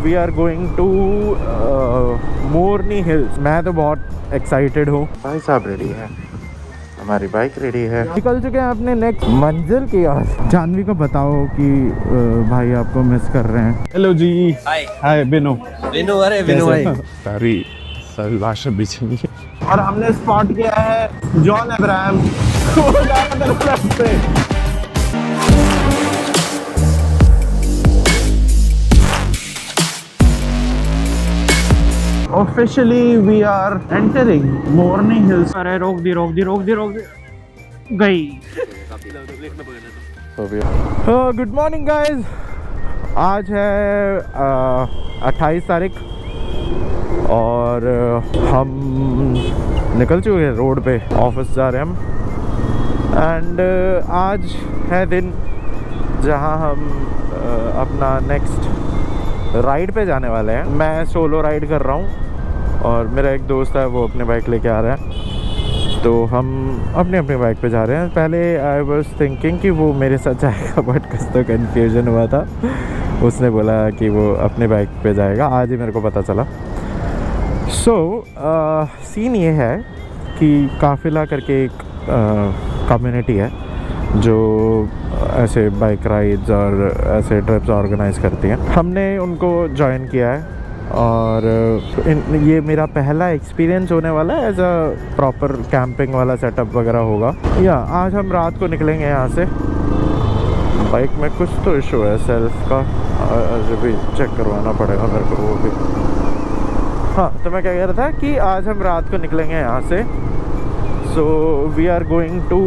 We are going to Morni hills. मैं तो बहुत एक्साइटेड हूँ। भाई साहब रेडी है, हमारी बाइक रेडी है, निकल चुके हैं अपने नेक्स्ट मंजिल की ओर। जानवी को बताओ कि भाई आपको मिस कर रहे हैं। हेलो जी। हाय हाय बिनो। बिनो, अरे बिनो भाई सारी लाशें बिछी और हमने स्पॉट किया है John Abraham. Officially we are entering Morni hills. अरे रोक दी गई। Good morning guys. आज है 28 तारीख और हम निकल चुके हैं रोड पे, ऑफिस जा रहे हैं हम। एंड आज है दिन जहां हम अपना नेक्स्ट राइड पे जाने वाले हैं। मैं सोलो राइड कर रहा हूं और मेरा एक दोस्त है, वो अपने बाइक लेके आ रहा है, तो हम अपनी बाइक पे जा रहे हैं। पहले आई वाज थिंकिंग कि वो मेरे साथ जाएगा, बट कुछ तो कन्फ्यूजन हुआ था। उसने बोला कि वो अपने बाइक पे जाएगा, आज ही मेरे को पता चला। सो सीन ये है कि काफिला करके एक कम्युनिटी है जो ऐसे बाइक राइड्स और ऐसे ट्रिप्स ऑर्गेनाइज करती हैं। हमने उनको ज्वाइन किया है और ये मेरा पहला एक्सपीरियंस होने वाला है एज अ प्रॉपर कैंपिंग वाला सेटअप वगैरह होगा। या आज हम रात को निकलेंगे यहाँ से। बाइक में कुछ तो इशू है सेल्फ का, भी चेक करवाना पड़ेगा मेरे को वो भी। हाँ, तो मैं क्या कह रहा था कि आज हम रात को निकलेंगे यहाँ से। So we are going to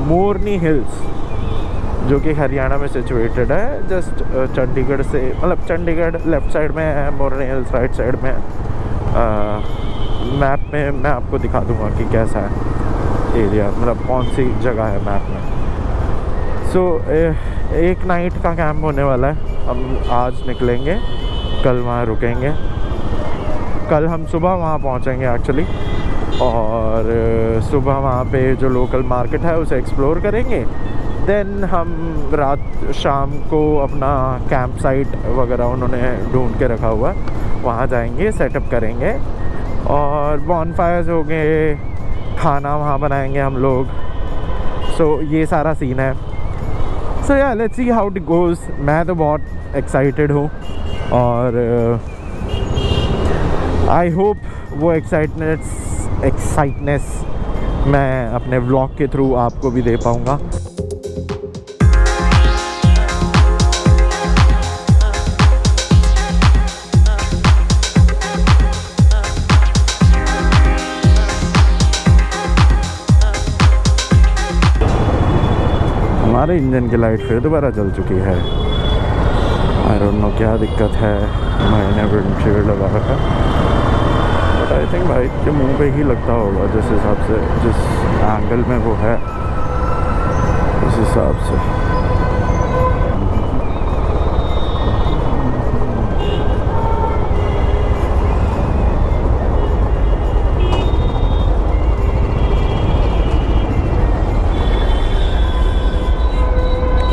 Morni hills, जो कि हरियाणा में सिचुएटेड है। जस्ट चंडीगढ़ से, मतलब चंडीगढ़ लेफ़्ट साइड में है, मोरनी हिल्स राइट साइड में है। मैप में मैं आपको दिखा दूंगा कि कैसा है एरिया, मतलब कौन सी जगह है मैप में। सो एक नाइट का कैंप होने वाला है। हम आज निकलेंगे, कल वहाँ रुकेंगे, कल हम सुबह वहाँ पहुँचेंगे एक्चुअली, और सुबह वहाँ पे जो लोकल मार्केट है उसे एक्सप्लोर करेंगे। देन हम रात शाम को अपना कैंप साइट वगैरह उन्होंने ढूंढ के रखा हुआ है, वहाँ जाएंगे, सेटअप करेंगे और बॉनफायर्स हो गए, खाना वहाँ बनाएंगे हम लोग। सो ये सारा सीन है। सो या let's see how it goes. मैं तो बहुत एक्साइटेड हूँ और आई होप वो एक्साइटनेस मैं अपने व्लॉग के थ्रू आपको भी दे पाऊँगा। हमारे इंजन की लाइट फिर दोबारा जल चुकी है। आई डोंट नो क्या दिक्कत है। मैंने विंडशील्ड लगा रखा है, बट आई थिंक बाइक के मुंह पे ही लगता होगा, जिस हिसाब से, जिस एंगल में वो है उस हिसाब से।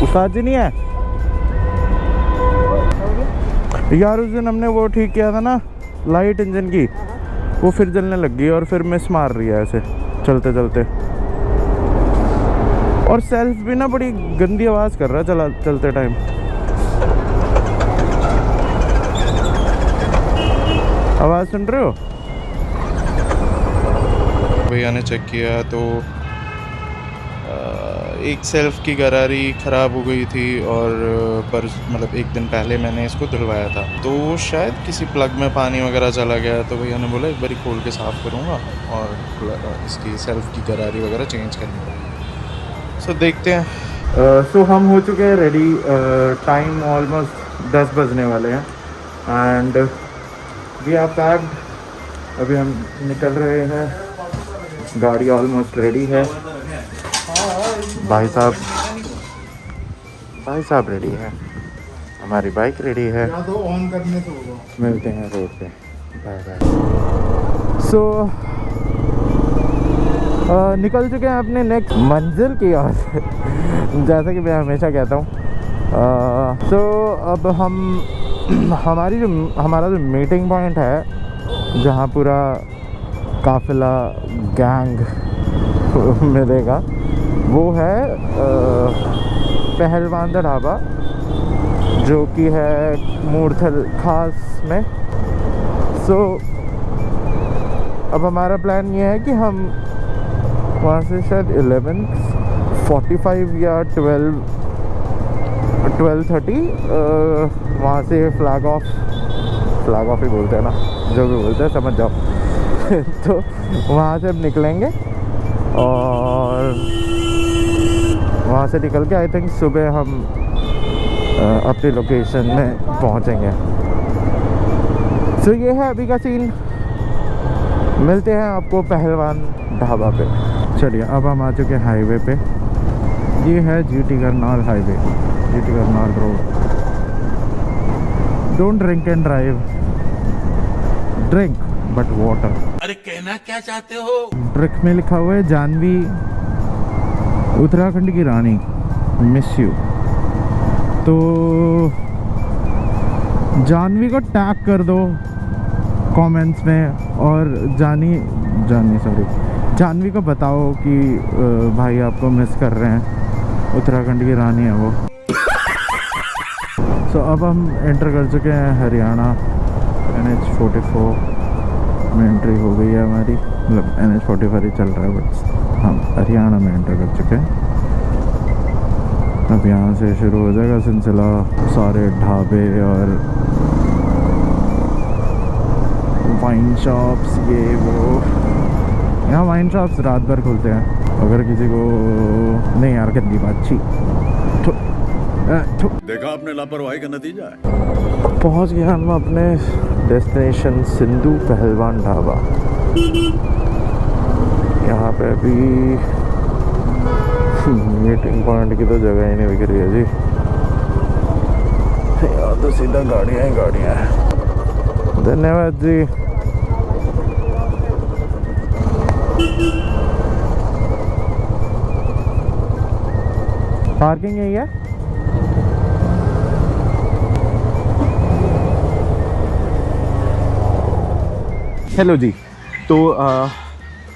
उस्ताद जी नहीं है यार। उस दिन हमने वो ठीक किया था ना लाइट इंजन की, वो फिर जलने लग गई और फिर मिस मार रही है ऐसे चलते चलते, और सेल्फ भी ना बड़ी गंदी आवाज़ कर रहा है चलते टाइम। आवाज़ सुन रहे हो? भैया ने चेक किया तो एक सेल्फ की गरारी ख़राब हो गई थी, और पर मतलब एक दिन पहले मैंने इसको धुलवाया था, तो शायद किसी प्लग में पानी वगैरह चला गया। तो भैया ने बोला एक बारी खोल के साफ़ करूँगा और इसकी सेल्फ की गरारी वगैरह चेंज करनी पड़ेगी। सो देखते हैं। सो हम हो चुके हैं रेडी। टाइम ऑलमोस्ट 10 बजने वाले हैं एंड वी आर पैक्ड। अभी हम निकल रहे हैं, गाड़ी ऑलमोस्ट रेडी है। भाई साहब रेडी है, हमारी बाइक रेडी है। तो ऑन करने तो होगा। मिलते हैं रोड पे, बाय बाय। सो निकल चुके हैं अपने नेक्स्ट मंजिल की ओर जैसा कि मैं हमेशा कहता हूँ। सो अब हम हमारा जो मीटिंग पॉइंट है, जहाँ पूरा काफिला गैंग मिलेगा, वो है पहलवान दा ढाबा, जो कि है मूर्थल खास में। सो अब हमारा प्लान ये है कि हम वहाँ से शायद 11:45 या 12:30 वहाँ से फ्लैग ऑफ ही बोलते हैं ना, जो भी बोलते हैं समझ जाओ। तो वहाँ से अब निकलेंगे और वहाँ से निकल के आई थिंक सुबह हम अपनी लोकेशन में पहुँचेंगे। सो ये है अभी का सीन। मिलते हैं आपको पहलवान ढाबा पे। चलिए अब हम आ चुके हैं हाईवे पे। ये है GT Karnal highway, GT Karnal road. Don't drink and drive, drink but water. अरे कहना क्या चाहते हो? ट्रक में लिखा हुआ है जानवी उत्तराखंड की रानी, मिस यू। तो जानवी को टैग कर दो कमेंट्स में और जानवी को बताओ कि भाई आपको मिस कर रहे हैं, उत्तराखंड की रानी है वो। सो अब हम एंटर कर चुके हैं हरियाणा। NH44 में एंट्री हो गई है हमारी, मतलब NH44 ही चल रहा है बट हम हरियाणा में एंटर कर चुके हैं। अब यहाँ से शुरू हो जाएगा सिलसिला, सारे ढाबे और वाइन शॉप्स, ये वो। यहाँ वाइन शॉप्स रात भर खुलते हैं, अगर किसी को नहीं यार कितनी बात छी। देखा आपने लापरवाही का नतीजा है। पहुँच गए हम अपने डेस्टिनेशन सिंधु पहलवान ढाबा। यहाँ पे अभी मीटिंग पॉइंट की तो जगह ही नहीं दिख रही है जी। यहाँ तो सीधा गाड़ियाँ ही गाड़ियाँ हैं। धन्यवाद जी। पार्किंग यही है। हेलो जी, तो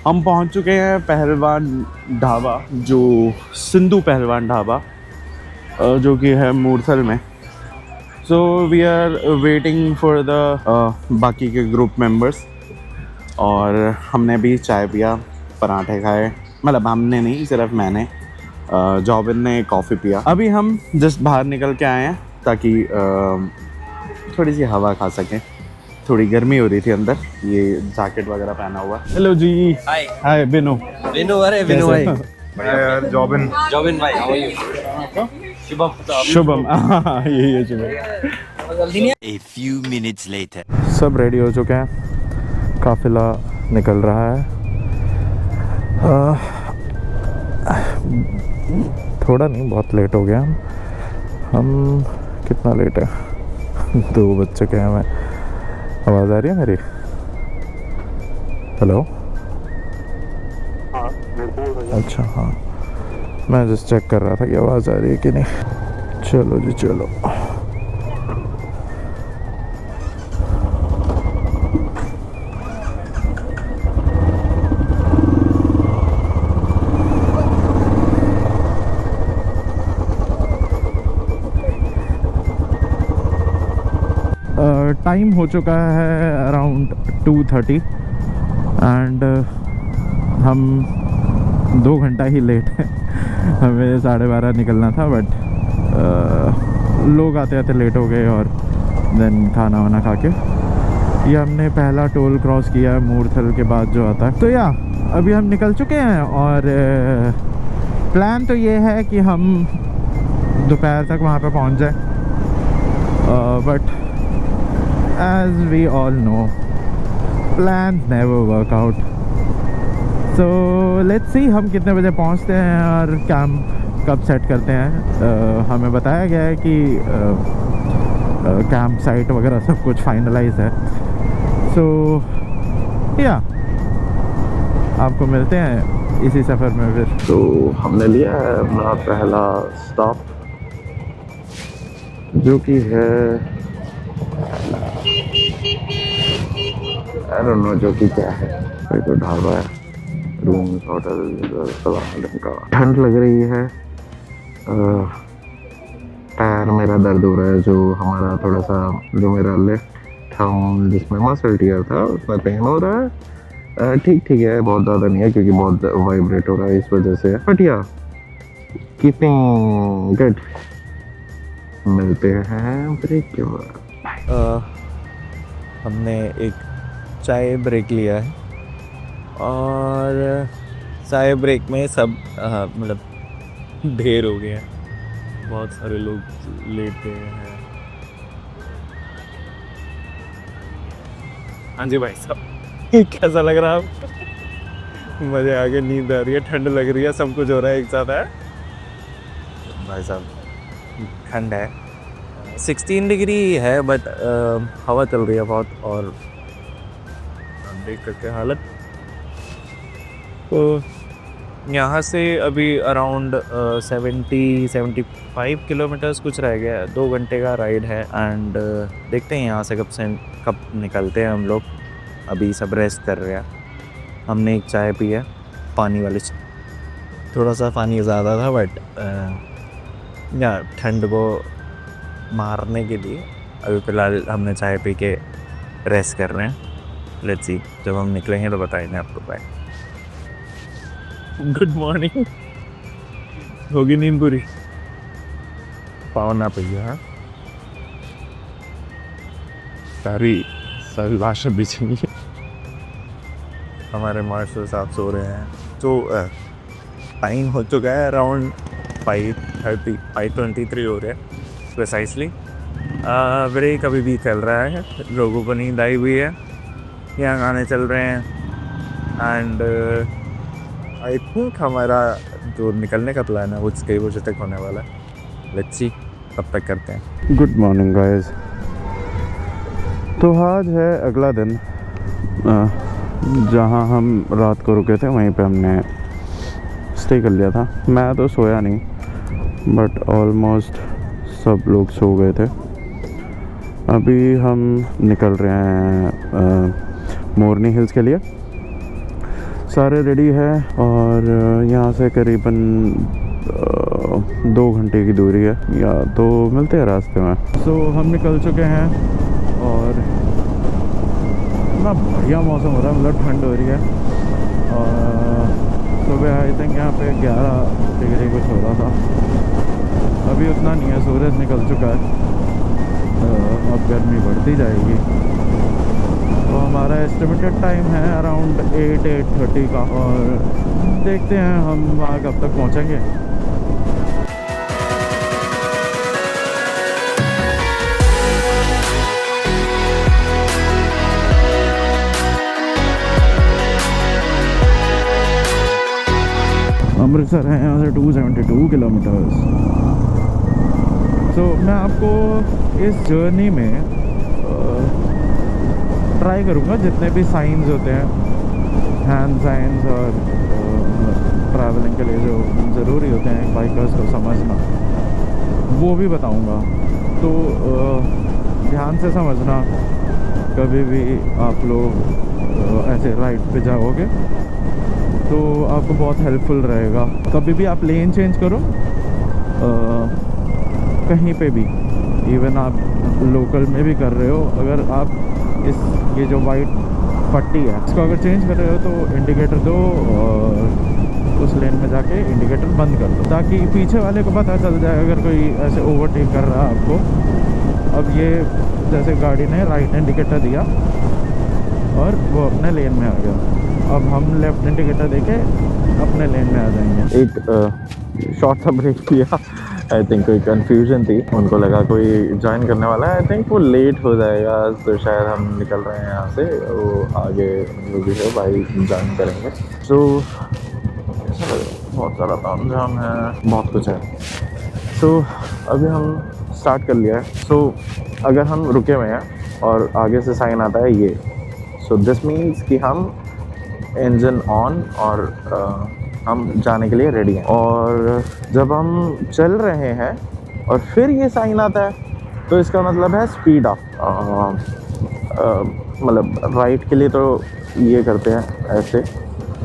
हम पहुंच चुके हैं पहलवान ढाबा, जो सिंधु पहलवान ढाबा, जो कि है मूर्थल में। So we are waiting for the बाकी के ग्रुप मेंबर्स। और हमने भी चाय पिया, पराठे खाए, मतलब हमने नहीं, सिर्फ मैंने। जॉबिन ने कॉफ़ी पिया। अभी हम जस्ट बाहर निकल के आए हैं ताकि थोड़ी सी हवा खा सकें। थोड़ी गर्मी हो रही थी अंदर, ये जैकेट वगैरह पहना हुआ। हेलो जी। हाय बिनू। अरे बिनू भाई। यार जॉबिन भाई, हाउ आर यू? शुभम यही है Shubham. A few minutes later. सब रेडी हो चुके हैं, काफिला निकल रहा है। थोड़ा नहीं, बहुत लेट हो गया हम कितना लेट है? 2 बज चुके हैं हमें। आवाज़ आ रही है मेरी? हेलो। अच्छा हाँ, मैं जस्ट चेक कर रहा था कि आवाज़ आ रही है कि नहीं। चलो जी चलो। टाइम हो चुका है अराउंड 2:30 एंड हम 2 घंटा ही लेट हैं। हमें 12:30 निकलना था बट लोग आते आते लेट हो गए और देन खाना वाना खा के ये हमने पहला टोल क्रॉस किया है मूर्थल के बाद जो आता है। तो या अभी हम निकल चुके हैं और प्लान तो ये है कि हम दोपहर तक वहाँ पे पहुँच जाए, but as we all know, plans never work out. So let's see हम कितने बजे पहुंचते हैं और कैंप कब सेट करते हैं। हमें बताया गया है कि कैंप साइट वगैरह सब कुछ फाइनलाइज है। सो या आपको मिलते हैं इसी सफ़र में फिर। तो हमने लिया है अपना पहला स्टॉप, जो कि है आई डोंट नो जो कि क्या है। कोई तो ढाबा है, रूम्स होटल का। ठंड लग रही है, पैर मेरा दर्द हो रहा है, जो हमारा थोड़ा सा जो मेरा लेफ्ट थंब जिसमें मसल टियर था उसमें पेन हो रहा है। ठीक है, बहुत ज़्यादा नहीं है क्योंकि बहुत वाइब्रेट हो रहा है इस वजह से, बट या कीपिंग गुड। मिलते हैं ब्रेक के बाद। हमने एक चाय ब्रेक लिया है और चाय ब्रेक में सब मतलब ढेर हो गया है, बहुत सारे लोग लेटे हैं। हाँ जी भाई साहब, कैसा लग रहा है आपको? मजे आ गए, नींद आ रही है, ठंड लग रही है, सब कुछ हो रहा है एक साथ है भाई साहब। ठंड है, 16 डिग्री है, बट हवा चल रही है बहुत, और देख सकते हैं हालत। तो यहाँ से अभी अराउंड 70-75 किलोमीटर्स कुछ रह गया है। 2 घंटे का राइड है एंड देखते हैं यहाँ से कब निकलते हैं हम लोग। अभी सब रेस्ट कर रहे हैं। हमने एक चाय पी है, पानी वाली, थोड़ा सा पानी ज़्यादा था, बट या ठंड को मारने के लिए अभी फ़िलहाल हमने चाय पी के रेस्ट कर रहे हैं। लेट्स सी, जब हम निकलेंगे तो बताएंगे आपको। बाय। Good morning. होगी नींद पूरी? पावना भैया सारी लाशें बिछी है। हमारे मार्शल साहब सो रहे हैं। तो टाइम हो चुका है अराउंड 5:23 हो रहे हैं प्रिसाइसली। ब्रेक अभी भी चल रहा है, लोगों को नींद आई हुई है, यहाँ गाने चल रहे हैं एंड आई थिंक हमारा जो निकलने का प्लान है वो कई बजे तक होने वाला है। लेट्स सी कब तक करते हैं। Good morning guys. तो आज है अगला दिन, जहाँ हम रात को रुके थे वहीं पे हमने स्टे कर लिया था। मैं तो सोया नहीं, बट ऑलमोस्ट सब लोग सो गए थे। अभी हम निकल रहे हैं मोरनी हिल्स के लिए। सारे रेडी है और यहाँ से करीबन 2 घंटे की दूरी है, या तो मिलते हैं रास्ते में। सो हम निकल चुके हैं और इतना बढ़िया मौसम हो रहा है, मतलब ठंड हो रही है। और सुबह आई थिंक यहाँ पे 11 डिग्री कुछ हो रहा था, अभी उतना नहीं है, सूरज निकल चुका है। अब गर्मी बढ़ती जाएगी। तो हमारा एस्टिमेटेड टाइम है अराउंड 8-8:30 का, और देखते हैं हम वहाँ कब तक पहुँचेंगे। अमृतसर है यहाँ से 272 किलोमीटर्स। तो मैं आपको इस जर्नी में ट्राई करूँगा जितने भी साइंस होते हैं, हैंड साइंस और ट्रैवलिंग के लिए जो ज़रूरी होते हैं बाइकर्स को समझना, वो भी बताऊँगा। तो ध्यान से समझना, कभी भी आप लोग ऐसे राइड पे जाओगे तो आपको बहुत हेल्पफुल रहेगा। कभी भी आप लेन चेंज करो, कहीं पे भी, इवन आप लोकल में भी कर रहे हो, अगर आप ये जो वाइट पट्टी है इसको अगर चेंज कर रहे हो तो इंडिकेटर दो और उस लेन में जाके इंडिकेटर बंद कर दो, ताकि पीछे वाले को पता चल जाए अगर कोई ऐसे ओवरटेक कर रहा है आपको। अब ये जैसे गाड़ी ने राइट इंडिकेटर दिया और वो अपने लेन में आ गया, अब हम लेफ्ट इंडिकेटर देके अपने लेन में आ जाएंगे। एक शॉर्ट सा ब्रेक किया, आई थिंक कोई कन्फ्यूजन थी, उनको लगा कोई ज्वाइन करने वाला है, आई थिंक वो लेट हो जाएगा, तो शायद हम निकल रहे हैं यहाँ से, वो आगे जो भी है भाई ज्वाइन करेंगे। सो बहुत सारा ताम झाम है, बहुत कुछ है। सो अभी हम स्टार्ट कर लिया है। सो अगर हम रुके हुए हैं और आगे से साइन आता है ये, सो दिस मीन्स कि हम इंजन ऑन और हम जाने के लिए रेडी हैं। और जब हम चल रहे हैं और फिर ये साइन आता है तो इसका मतलब है स्पीड अप। मतलब राइट के लिए तो ये करते हैं ऐसे,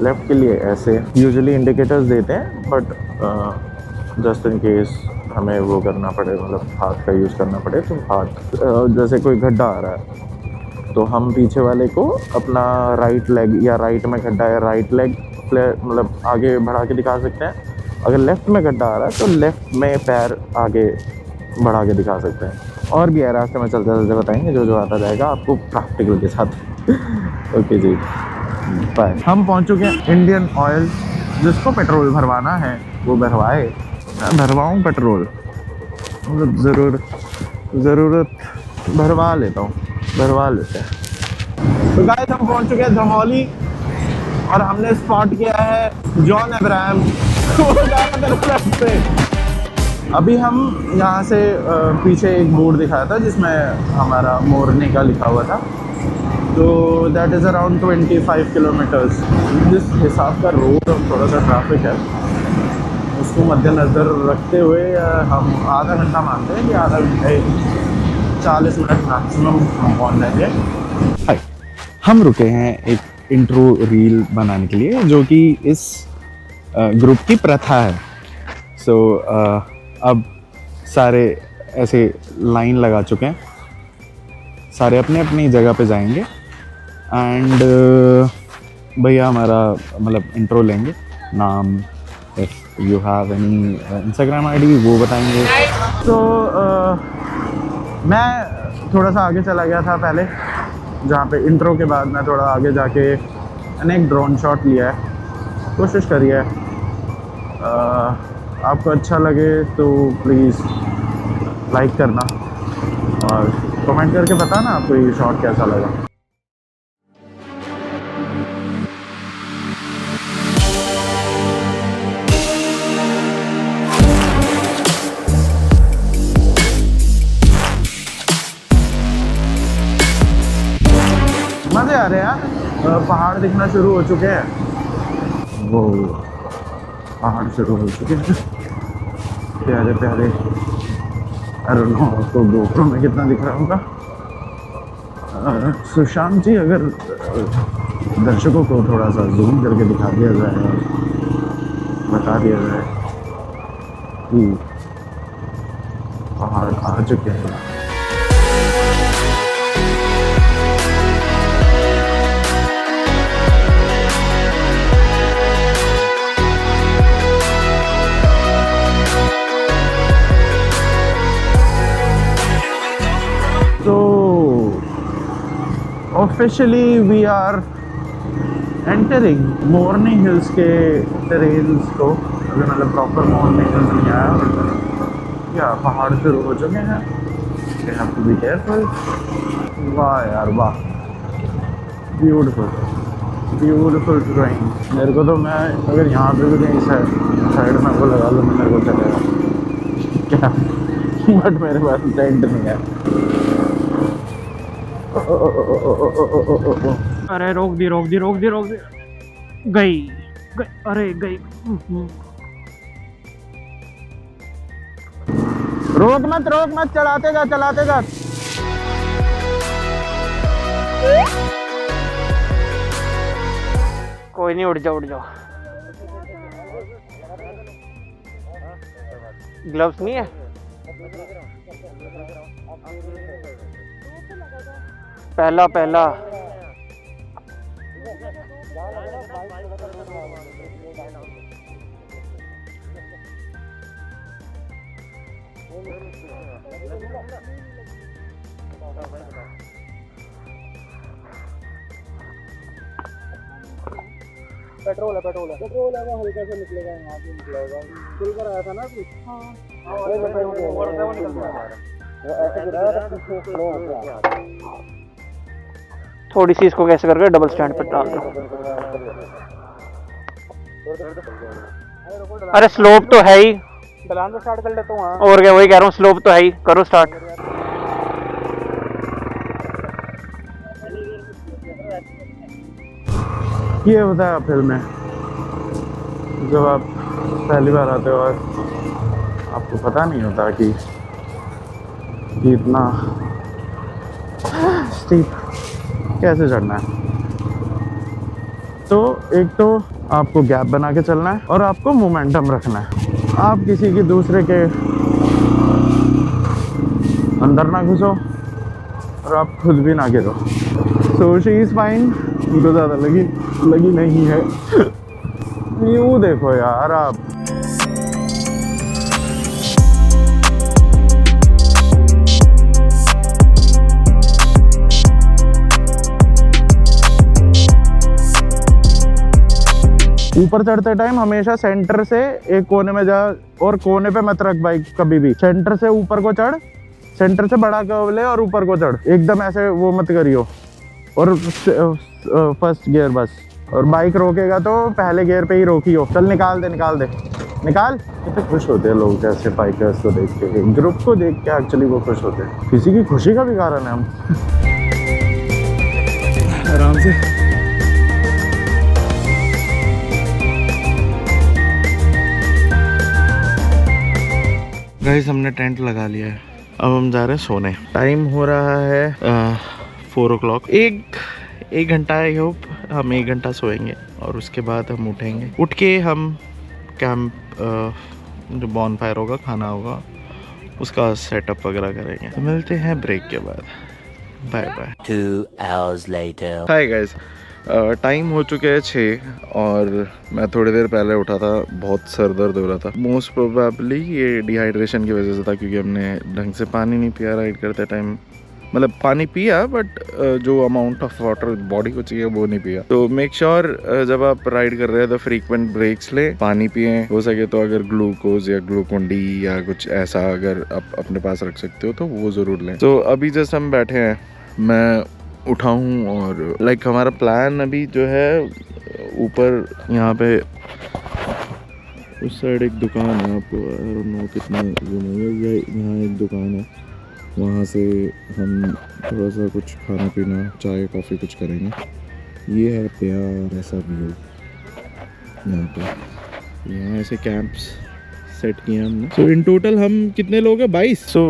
लेफ़्ट के लिए ऐसे। यूजुअली इंडिकेटर्स देते हैं, बट जस्ट इन केस हमें वो करना पड़े, मतलब हाथ का यूज़ करना पड़े, तो हाथ जैसे कोई गड्ढा आ रहा है तो हम पीछे वाले को अपना राइट लेग, या राइट में गड्ढा है राइट लेग मतलब आगे बढ़ा के दिखा सकते हैं। अगर लेफ़्ट में गड्ढा आ रहा है तो लेफ़्ट में पैर आगे बढ़ा के दिखा सकते हैं। और भी है, रास्ते में चलते चलते बताएंगे, जो आता जाएगा आपको प्रैक्टिकल के साथ। ओके जी, बाय। हम पहुंच चुके हैं इंडियन ऑयल। जिसको पेट्रोल भरवाना है वो भरवाए, मैं भरवाऊँ पेट्रोल, मतलब ज़रूरत भरवा लेता हूँ, भरवा लेते हैं। तो गाइस हम पहुंच चुके हैं धमौली और हमने स्पॉट किया है जॉन अब्राहम। अभी हम यहाँ से पीछे एक बोर्ड दिखाया था जिसमें हमारा मोरनी का लिखा हुआ था, तो दैट इज़ अराउंड 25 किलोमीटर्स। जिस हिसाब का रोड और थोड़ा सा ट्रैफिक है उसको मद्देनज़र रखते हुए हम आधा घंटा मानते हैं कि आधा घंटे 40 मिनट मैक्सिमम हम पहुँच जाएंगे। हाय, हम रुके हैं एक इंट्रो रील बनाने के लिए, जो कि इस ग्रुप की प्रथा है। सो अब सारे ऐसे लाइन लगा चुके हैं, सारे अपने अपनी जगह पे जाएंगे एंड भैया हमारा मतलब इंट्रो लेंगे, नाम, if you have any Instagram ID वो बताएंगे। तो मैं थोड़ा सा आगे चला गया था पहले, जहाँ पे इंट्रो के बाद मैं थोड़ा आगे जाके मैंने एक ड्रोन शॉट लिया है। कोशिश करिए, आपको अच्छा लगे तो प्लीज़ लाइक करना और कमेंट करके बताना आपको ये शॉट कैसा लगा। मज़े आ रहे हैं, पहाड़ दिखना शुरू हो चुके हैं, वो पहाड़ शुरू हो चुके हैं प्यारे प्यारे। अरे नो, आपको गोप्रो में कितना दिख रहा होगा। सुशांत जी, अगर दर्शकों को थोड़ा सा जूम करके दिखा दिया जाए और बता दिया जाए कि पहाड़ आ चुके हैं। So officially we are entering Morni hills के टेरेन्स को। अभी मतलब प्रॉपर मोरनी हिल्स नहीं आया, या पहाड़ शुरू हो चुके हैं। You have to be careful। वाह यार वाह, ब्यूटीफुल ड्राइंग। मेरे को तो, मैं अगर यहाँ पे भी कहीं साइड में वो लगा लूँ मेरे को चलेगा क्या, बट मेरे पास टेंट नहीं है। अरे रोक दी गई, अरे गई। रोक मत, चलाते जा। कोई नहीं, उठ जाओ। ग्लव्स नहीं है? पहला पेट्रोल है, वो हल्का सा निकलेगा, यहाँ से निकलेगा। खुल कर आया था ना अभी। थोड़ी सी इसको कैसे करके डबल स्टैंड पर डाल दो। अरे स्लोप तो है ही, ढलान तो स्टार्ट कर लेता हूँ। और क्या, वही कह रहा हूँ, स्लोप तो है ही, करो स्टार्ट। ये होता है फिल्म में, जब आप पहली बार आते हो और आपको पता नहीं होता कि इतना स्टीप कैसे चढ़ना है। तो एक तो आपको गैप बना के चलना है और आपको मोमेंटम रखना है। आप किसी की दूसरे के अंदर ना घुसो और आप खुद भी ना गिरो। सो शी इज फाइन, उनको ज़्यादा लगी नहीं है। यूँ देखो यार आप। ऊपर चढ़ते टाइम हमेशा सेंटर से एक कोने में जा, और कोने पे मत रख बाइक कभी भी। सेंटर से ऊपर को चढ़, सेंटर से बड़ा कर्व ले और ऊपर को चढ़, एकदम ऐसे वो मत करियो। और फर्स्ट गियर बस, और बाइक रोकेगा तो पहले गियर पे ही रोकियो। चल निकाल दे निकाल। कितने खुश होते हैं लोग जैसे बाइकर्स को देख के, ग्रुप को देख के एक्चुअली वो खुश होते हैं। किसी की खुशी का भी कारण है हम। आराम से गाइस, हमने टेंट लगा लिया है। अब हम जा रहे हैं सोने। टाइम हो रहा है 4 o'clock। एक घंटा आई होप हम 1 घंटा सोएंगे और उसके बाद हम उठेंगे। उठ के हम कैंप जो बॉनफायर होगा, खाना होगा, उसका सेटअप वगैरह करेंगे। तो मिलते हैं ब्रेक के बाद। Bye bye. 2 hours later. Hi guys, time हो चुके हैं 6 और मैं थोड़ी देर पहले उठा था। बहुत सर दर्द हो रहा था। मोस्ट प्रोबेबली ये डिहाइड्रेशन की वजह से था, क्योंकि हमने ढंग से पानी नहीं पिया राइड करते टाइम। मतलब पानी पिया बट जो अमाउंट ऑफ वाटर बॉडी को चाहिए वो नहीं पिया। तो मेक श्योर जब आप राइड कर रहे हैं तो फ्रीक्वेंट ब्रेक्स ले, पानी पिए। हो सके तो अगर ग्लूकोज या ग्लूकोन डी या कुछ ऐसा अगर आप अपने पास रख सकते हो तो वो ज़रूर लें। तो अभी जैसे हम बैठे हैं, मैं उठा हूँ और लाइक हमारा प्लान अभी जो है ऊपर यहाँ पे उस साइड एक दुकान है, आपको कितना जूम होगा, यहाँ एक दुकान है, वहाँ से हम थोड़ा सा कुछ खाना पीना, चाय कॉफ़ी कुछ करेंगे। ये है प्यार ऐसा व्यू यहाँ पे। यहाँ ऐसे कैंप्स सेट किए हमने। सो इन टोटल हम कितने लोग हैं? 22। सो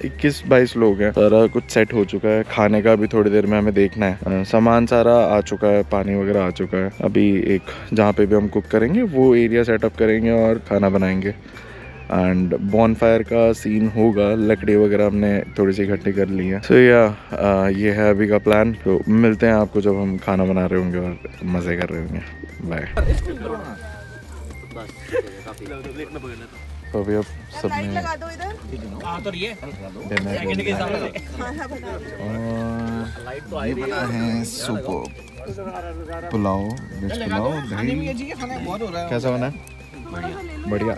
21-22 लोग हैं। सारा कुछ सेट हो चुका है। खाने का भी थोड़ी देर में हमें देखना है। सामान सारा आ चुका है, पानी वगैरह आ चुका है। अभी एक जहाँ पे भी हम कुक करेंगे वो एरिया सेटअप करेंगे और खाना बनाएंगे। एंड बॉनफायर का सीन होगा। लकड़ी वगैरह हमने थोड़ी सी इकट्ठी कर ली है। सो ये है अभी का प्लान। तो मिलते हैं आपको जब हम खाना बना रहे होंगे और मज़े कर रहे होंगे। बाय। तो अभी अब सबने बना है सूप, पुलाव, वेज पुलाव, दही। कैसा बना है? बढ़िया।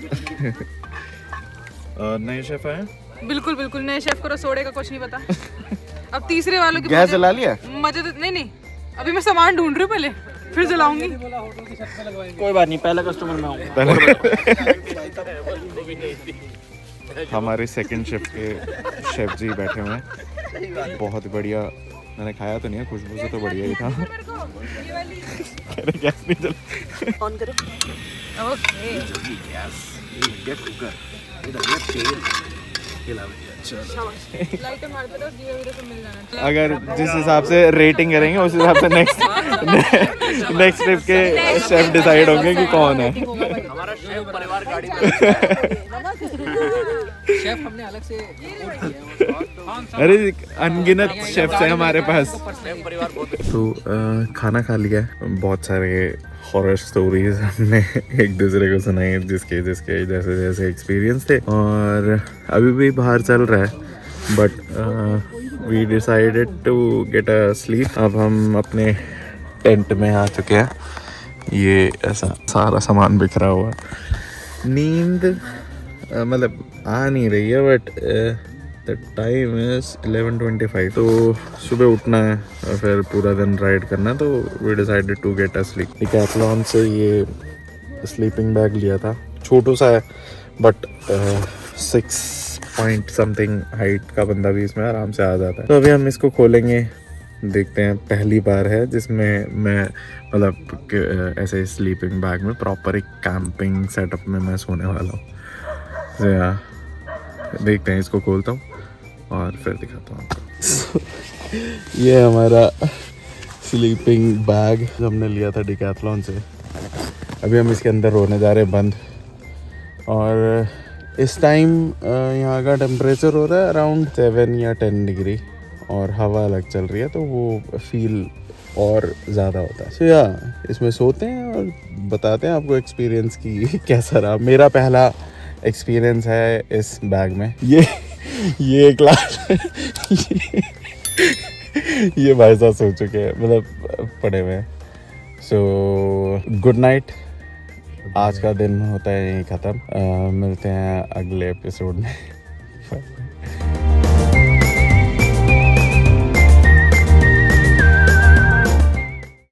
नए शेफ आए? बिल्कुल नए शेफ को रसोड़े का कुछ नहीं पता। अब तीसरे वालों की गैस जला लिया? मजे तो नहीं, अभी मैं सामान ढूंढ रही हूँ, पहले फिर जलाऊंगी। कोई बात नहीं, पहला कस्टमर मैं हूँ। हमारे सेकंड शिफ्ट के शेफ जी बैठे हुए हैं। बहुत बढ़िया। मैंने खाया तो नहीं है, खुशबू से तो बढ़िया ही था। गैस नहीं जला। ऑन करो। ओके। लाइटर मार दो, धीरे-धीरे तो मिल जाना। अगर जिस हिसाब से रेटिंग करेंगे उस हिसाब से नेक्स्ट ट्रिप के शेफ डिसाइड होंगे कि कौन है। हमारा शेफ परिवार गाड़ी शेफ हमने अलग से अरे अनगिनत शेफ्स हैं हमारे पास। तो खाना खा लिया है। बहुत सारे हॉरर स्टोरीज हमने एक दूसरे को सुनाई, जिसके जैसे जैसे एक्सपीरियंस थे। और अभी भी बाहर चल रहा है, but we decided to get a sleep. अब हम अपने टेंट में आ चुके हैं। ये ऐसा सारा सामान बिखरा हुआ है। नींद मतलब आ नहीं रही है, बट द टाइम इज 11:25। तो सुबह उठना है और फिर पूरा दिन राइड करना है। तो we decided to get a sleep. Decathlon से ये स्लीपिंग बैग लिया था, छोटू सा है, बट 6 पॉइंट समथिंग हाइट का बंदा भी इसमें आराम से आ जाता है। तो अभी हम इसको खोलेंगे, देखते हैं। पहली बार है जिसमें मैं मतलब ऐसे स्लीपिंग बैग में प्रॉपर एक कैंपिंग सेटअप में मैं सोने वाला हूँ। देखते हैं, इसको खोलता हूँ और फिर दिखाता हूँ आपको। ये हमारा स्लीपिंग बैग जो हमने लिया था डिकैथलॉन से, अभी हम इसके अंदर रोने जा रहे हैं बंद। और इस टाइम यहाँ का टेम्परेचर हो रहा है अराउंड 7 या 10 डिग्री और हवा अलग चल रही है, तो वो फील और ज़्यादा होता है। सो या इसमें सोते हैं और बताते हैं आपको एक्सपीरियंस की कैसा रहा। मेरा पहला एक्सपीरियंस है इस बैग में। ये क्लास ये भाई साहब सो चुके हैं, मतलब पड़े हुए हैं। सो गुड नाइट, आज का दिन होता है यहीं ख़त्म। मिलते हैं अगले एपिसोड में।